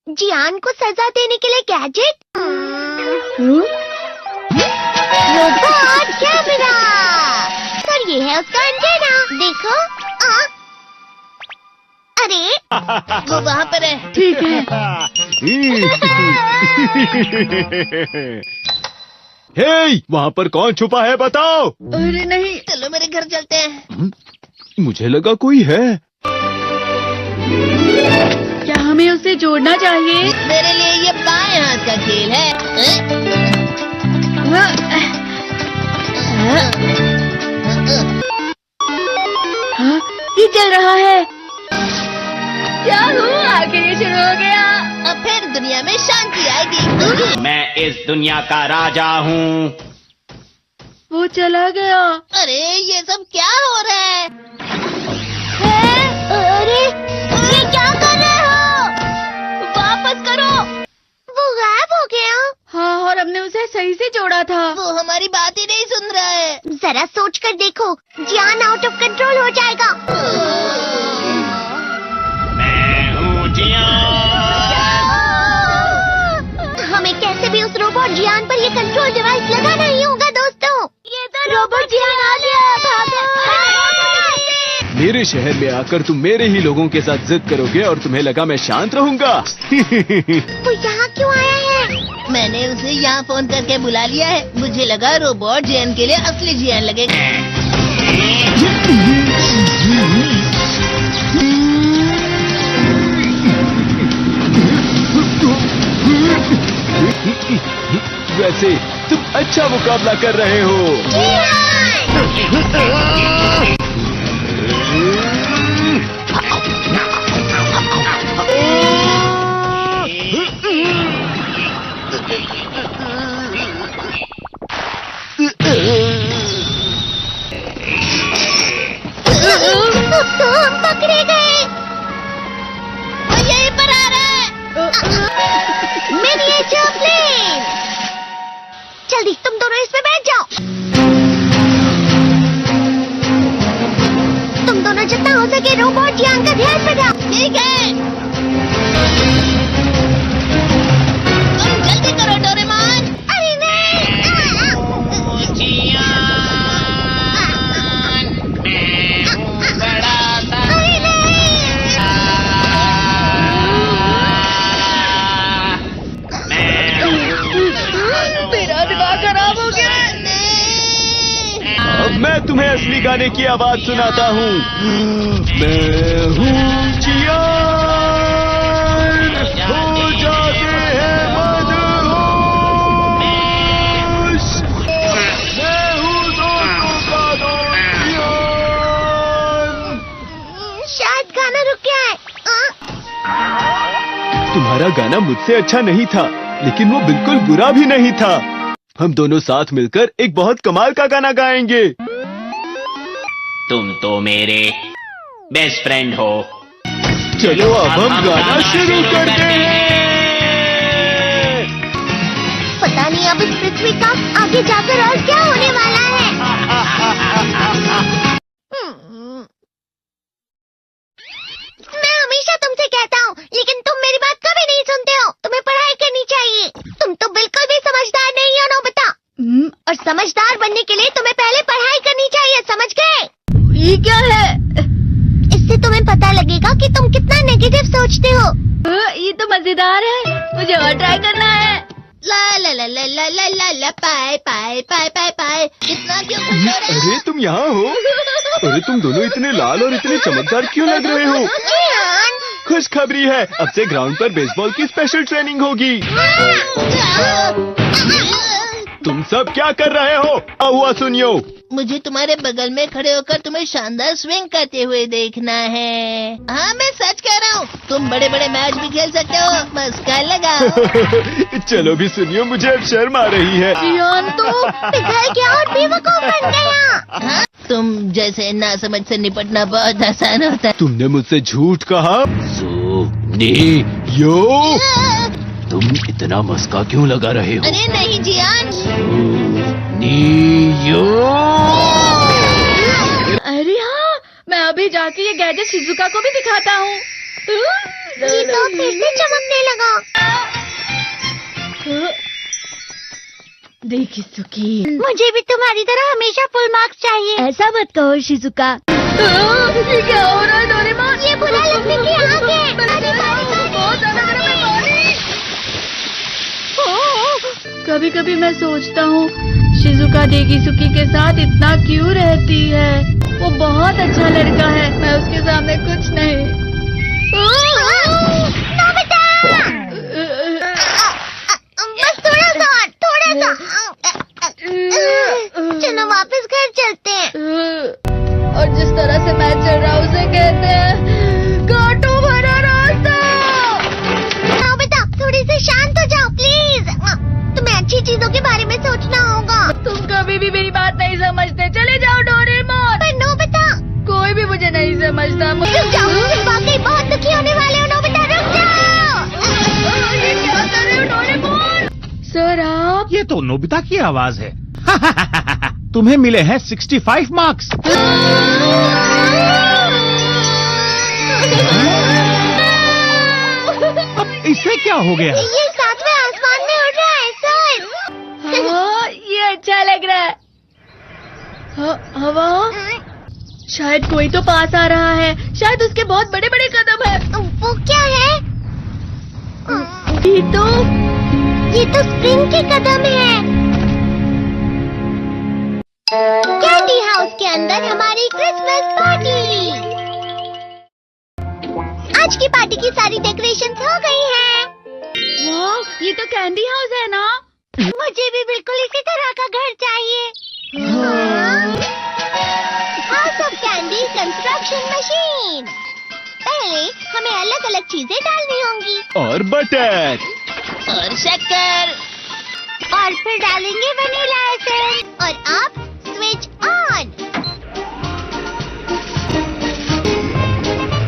जियान को सजा देने के लिए गैजेट। Robot camera. और ये है उसका एंटेना। देखो। अरे वो वहाँ पर है। ठीक है। हे, वहाँ पर कौन छुपा है बताओ। अरे नहीं। चलो मेरे घर चलते हैं। मुझे लगा कोई है। क्या हमें उसे जोड़ना चाहिए? मेरे लिए ये बाएं हाथ का खेल है। हाँ, ये चल रहा है। क्या हुआ? आखिर ये शुरू हो गया। अब फिर दुनिया में शांति आएगी। मैं इस दुनिया का राजा हूँ। वो चला गया। अरे ये सब क्या हो रहा है? अरे ये क्या कर रहे हो? वापस करो। वो गायब हो गया। हाँ, और हमने उसे सही से जोड़ा था। वो हमारी बात ही नहीं सुन रहा है। जरा सोच कर देखो, जियान आउट ऑफ कंट्रोल हो जाएगा। मैं हूँ जियान। हमें कैसे भी उस रोबोट जियान पर ये कंट्रोल डिवाइस लगाना ही होगा दोस्तों। ये तो रोबोट जियान आ गया। भागो। मेरे शहर में आकर तुम मेरे ही लोगों के साथ जिद करोगे और तुम्हें लगा मैं शांत रहूंगा। वो यहाँ क्यों आया है? मैंने उसे यहाँ फोन करके बुला लिया है। मुझे लगा रोबोट जियान के लिए असली जियान लगेगा। वैसे तुम अच्छा मुकाबला कर रहे हो। तो हम पकड़े गए। वो यहीं पर आ रहा है। Miniature plane. जल्दी तुम दोनों इसमें बैठ जाओ। तुम दोनों जितना हो सके रोबोट जियान का ध्यान रखो। ठीक है। तुम जल्दी करो डोरेमोन। अरे नहीं। जियान, मैं हूँ बड़ा सा। अरे नहीं। मेरा दिमाग खराब हो गया। अब मैं तुम्हें असली गाने की आवाज सुनाता हूँ। मैं हूँ जियान, हो जाते हैं मदहोश। मैं हूँ दोस्तों का दोस्त जियान। शायद गाना रुक गया है। तुम्हारा गाना मुझसे अच्छा नहीं था, लेकिन वो बिल्कुल बुरा भी नहीं था। हम दोनों साथ मिलकर एक बहुत कमाल का गाना गाएंगे। तुम तो मेरे बेस्ट फ्रेंड हो। चलो अब हम गाना शुरू करते हैं। पता नहीं अब इस पृथ्वी का आगे जाकर और क्या होने वाला है। मैं हमेशा तुमसे कहता हूँ, लेकिन तुम मेरी बात कभी नहीं सुनते हो। तुम्हें पढ़ाई करनी चाहिए। तुम तो बिल्कुल भी समझदार नहीं हो नोबिता। और समझदार बनने के लिए तुम्हें पहले पढ़ाई करनी चाहिए, समझ गए? ये क्या है? इससे तुम्हें पता लगेगा कि तुम कितना नेगेटिव सोचते हो। ये तो मजेदार है। मुझे और ट्राई करना है। ला ला ला ला ला ला ला ला पाए पाए पाए पाए पाए। इतना क्यों खुश हो रहे हो? अरे तुम यहाँ हो? अरे तुम दोनों इतने लाल और इतने चमकदार क्यों लग रहे हो? जियान। खुशखबरी है, अब से ग्राउंड पर बेसबॉल की स्पेशल ट्रेनिंग होगी। तुम सब क्या कर रहे हो? हुआ सुनियो। मुझे तुम्हारे बगल में खड़े होकर तुम्हें शानदार स्विंग करते हुए देखना है। हाँ मैं सच कह रहा हूँ। तुम बड़े बड़े मैच भी खेल सकते हो। मस्का लगाओ। चलो भी सुनियो, मुझे अब शर्म आ रही है। जियान तो पिघल गया और बेवकूफ बन गया। हाँ? तुम जैसे नासमझ से निपटना बहुत आसान होता है। तुमने मुझसे झूठ कहा। सुनियो, तुम इतना मस्का क्यों लगा रहे हो? अरे नहीं जियान। सुनियो। अरे हाँ, मैं अभी जाके ये गैजेट शिजुका को भी दिखाता हूँ। जी तो फिर से चमकने लगा। देखी सुखी, मुझे भी तुम्हारी तरह हमेशा फुल मार्क्स चाहिए। ऐसा मत कहो शिजुका। ये क्या हो रहा है डोरेमोन? ये बुरा लगने की आग है। बहुत ज्यादा गर्म है पानी। कभी कभी मैं सोचता हूँ शिजुका डेगिसुकी के साथ इतना क्यों रहती है। वो बहुत अच्छा लड़का है, मैं उसके सामने कुछ नहीं। नोबिता! बस थोड़ा सा। चलो वापस घर चलते हैं। और जिस तरह से मैं चल रहा हूँ उसे कहते हैं कांटों भरा रास्ता। नोबिता, थोड़ी सी शांत हो जाओ प्लीज। तुम्हें अच्छी चीजों के बारे में सोचना होगा। तुम कभी भी मेरी बात नहीं समझते। चले जाओ डोरेमोन। पर नोबिता, कोई भी मुझे नहीं समझता। रुक जाओ, तुम वाकई बहुत दुखी होने वाले हो। नोबिता रुक जाओ। ये क्या कर रहे हो डोरेमोन? सर आप? ये तो नोबिता की आवाज है। तुम्हें मिले हैं 65 मार्क्स। अब इसे क्या हो गया? ये सातवें आसमान में उड़ रहा है सर। हाँ, ये अच्छा लग रहा है। हवा? शायद कोई तो पास आ रहा है। शायद उसके बहुत बड़े बड़े कदम है। वो क्या है? ये तो स्प्रिंग के कदम है। कैंडी हाउस के अंदर हमारी क्रिसमस पार्टी। आज की पार्टी की सारी डेकोरेशंस हो गई हैं। वाह, ये तो कैंडी हाउस है ना? मुझे भी बिल्कुल इसी तरह का घर चाहिए। House of candy construction machine. पहले हमें अलग अलग चीजें डालनी होंगी। और बटर। और शक्कर। और फिर डालेंगे वनीला एसेंस। और अब स्विच ऑन।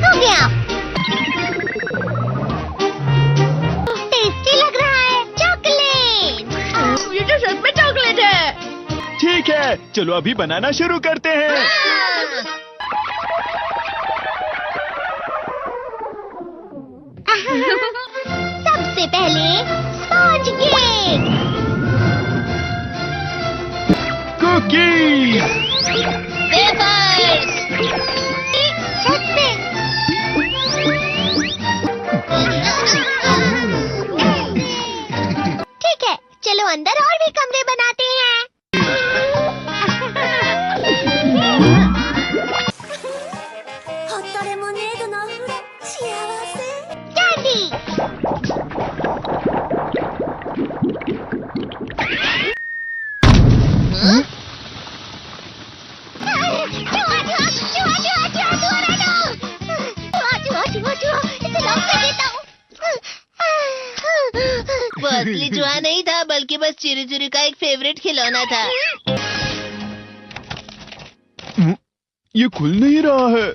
हो गया। टेस्टी लग रहा है। चॉकलेट। ये तो सच में चॉकलेट है। ठीक है, चलो अभी बनाना शुरू करते हैं। सबसे पहले स्पॉन्ज केक। कुकीज। वेफर्स। छत पे। ठीक है, चलो अंदर और भी कमरे बनाते हैं। कैंडी। वो असली जुआ नहीं था, बल्कि बस चिरी चिरी का एक फेवरेट खिलौना था। ये खुल नहीं रहा है।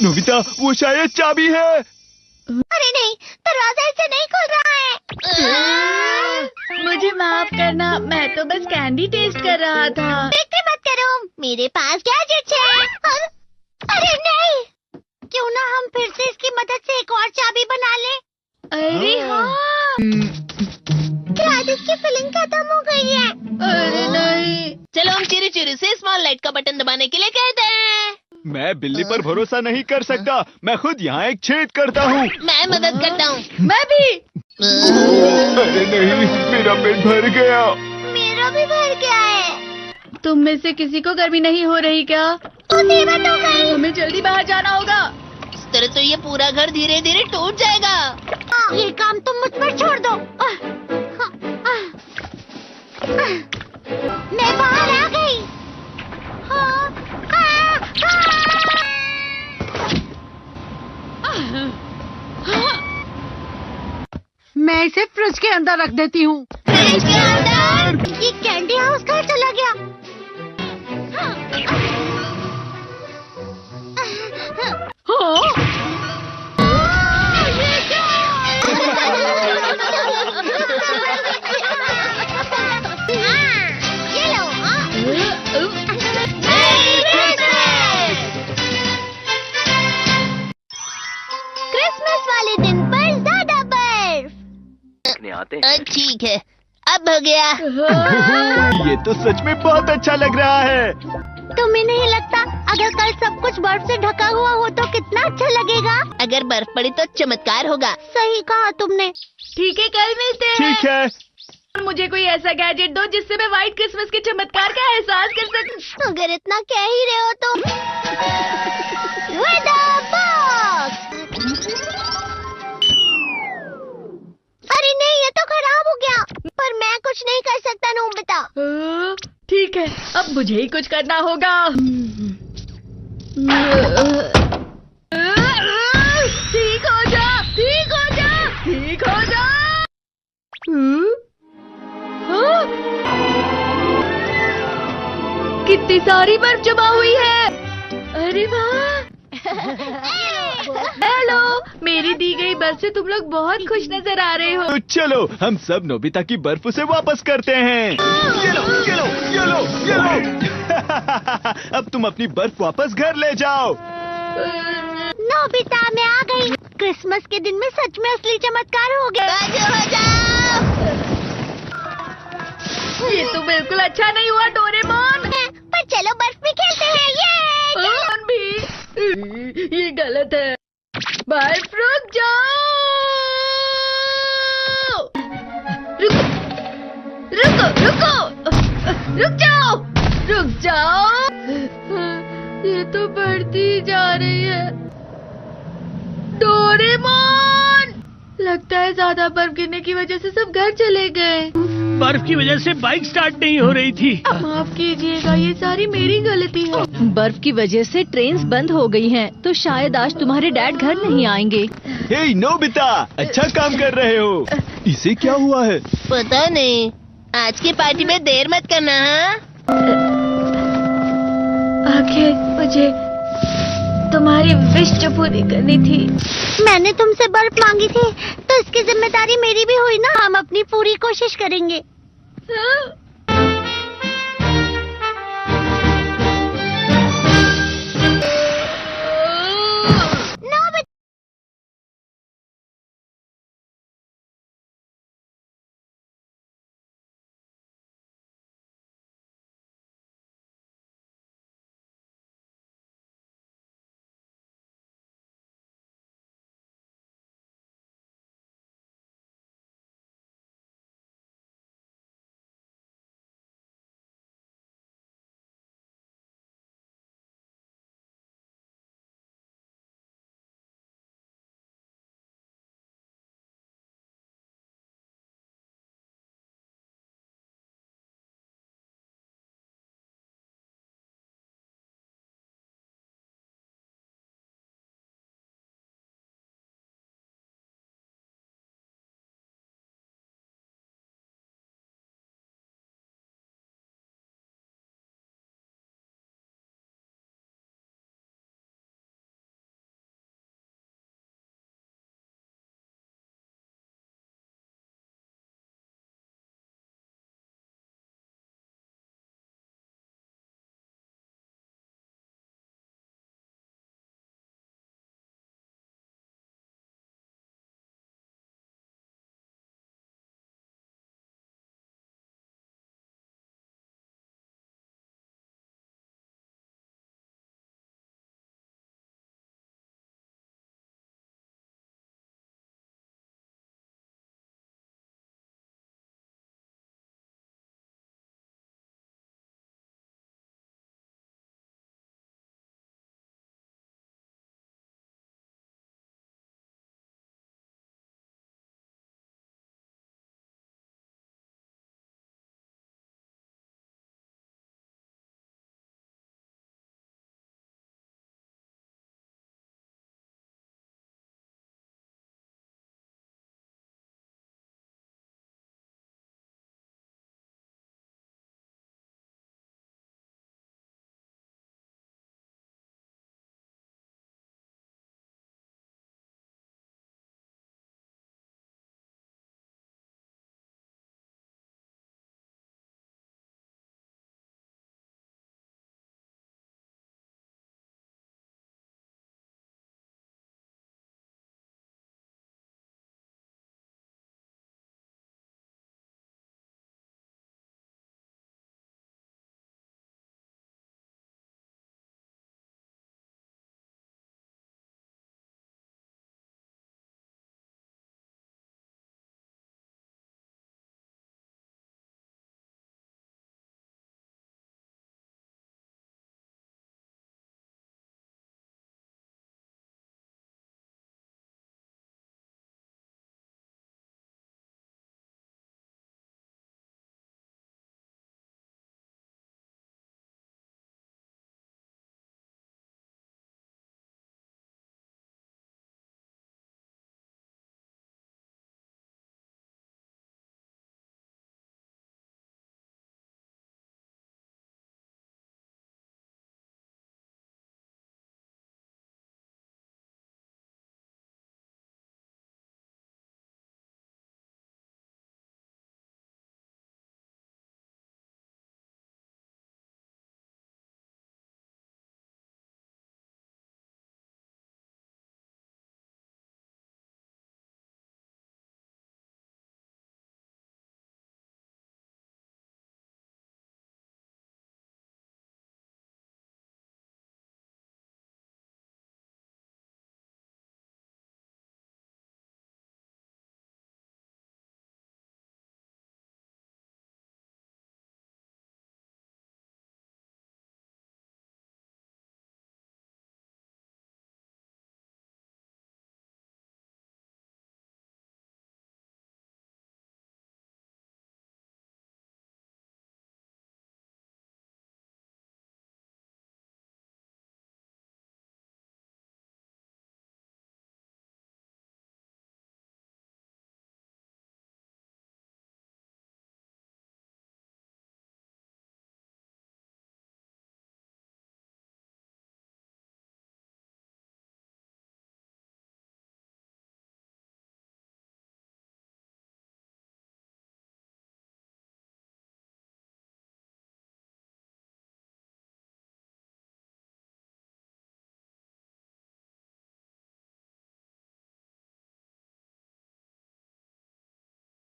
नोबिता, वो शायद चाबी है। अरे नहीं, दरवाजा इससे नहीं खुल रहा है। मुझे माफ करना, मैं तो बस कैंडी टेस्ट कर रहा था। फिक्र मत करो, मेरे पास गैजेट्स है। अरे नहीं, क्यों ना हम फिर से इसकी मदद से एक और चाबी बना लें। अरे हाँ। शायद इसकी फिलिंग खत्म हो गई है। अरे नहीं। चलो हम चिरी चिरी से स्मॉल लाइट का बटन दबाने के लिए कहते हैं। मैं बिल्ली पर भरोसा नहीं कर सकता। मैं खुद यहाँ एक छेद करता हूँ। मैं मदद करता हूँ। मैं भी। अरे नहीं, मेरा पेट भर गया। मेरा भी भर गया है। तुम में से किसी को गर्मी नहीं हो रही क्या? मुसीबत हो गई। हमें जल्दी बाहर जाना होगा। इस तरह तो ये पूरा घर धीरे धीरे टूट जाएगा। ये काम तुम मुझ पर छोड़ दो। मैं बाहर आ गई। मैं इसे फ्रिज के अंदर रख देती हूँ। फ्रिज के अंदर? ये कैंडी हाउस कहाँ चला गया? ये लो। क्रिसमस वाले दिन पर ज्यादा बर्फ। ठीक है, अब हो गया। ये तो सच में बहुत अच्छा लग रहा है। तुम्हें नहीं लगता अगर कल सब कुछ बर्फ से ढका हुआ हो तो कितना अच्छा लगेगा? अगर बर्फ पड़ी तो चमत्कार होगा। सही कहा तुमने। ठीक है, कल मिलते हैं। ठीक है। मुझे कोई ऐसा गैजेट दो जिससे मैं व्हाइट क्रिसमस के चमत्कार का एहसास कर सकूं। अगर इतना कह ही रहे हो तो वेदर बॉक्स। अरे नहीं, ये तो खराब हो गया। पर मैं कुछ नहीं कर सकता नोबिता। ठीक है, अब मुझे ही कुछ करना होगा। ठीक हो जा, ठीक हो जा, ठीक हो जा। कितनी सारी बर्फ जमा हुई है। अरे वाह। हेलो, मेरी दी गई बर्फ से तुम लोग बहुत खुश नजर आ रहे हो। तो चलो हम सब नोबिता की बर्फ उसे वापस करते हैं। ये लो, ये लो, ये लो, ये लो। अब तुम अपनी बर्फ वापस घर ले जाओ। नोबिता, मैं आ गई। क्रिसमस के दिन में सच में असली चमत्कार हो गया। बाजू हो जाओ। ये तो बिल्कुल अच्छा नहीं हुआ डोरेमोन। पर चलो बर्फ में खेलते हैं। ये डोरेमोन भी। ये गलत है। बर्फ रुक जाओ। रुको, रुको, रुको, रुक जाओ, रुक जाओ। ये तो बढ़ती जा रही है। डोरेमोन, लगता है ज्यादा बर्फ गिरने की वजह से सब घर चले गए। बर्फ की वजह से बाइक स्टार्ट नहीं हो रही थी। माफ कीजिएगा, ये सारी मेरी गलती है। बर्फ की वजह से ट्रेन्स बंद हो गई हैं, तो शायद आज तुम्हारे डैड घर नहीं आएंगे। हे नोबिता, अच्छा काम कर रहे हो। इसे क्या हुआ है? पता नहीं। आज की पार्टी में देर मत करना। हाँ? आखिर मुझे तुम्हारी विश जो पूरी करनी थी। मैंने तुमसे बर्फ मांगी थी तो इसकी जिम्मेदारी मेरी भी हुई ना। हम अपनी पूरी कोशिश करेंगे। हाँ?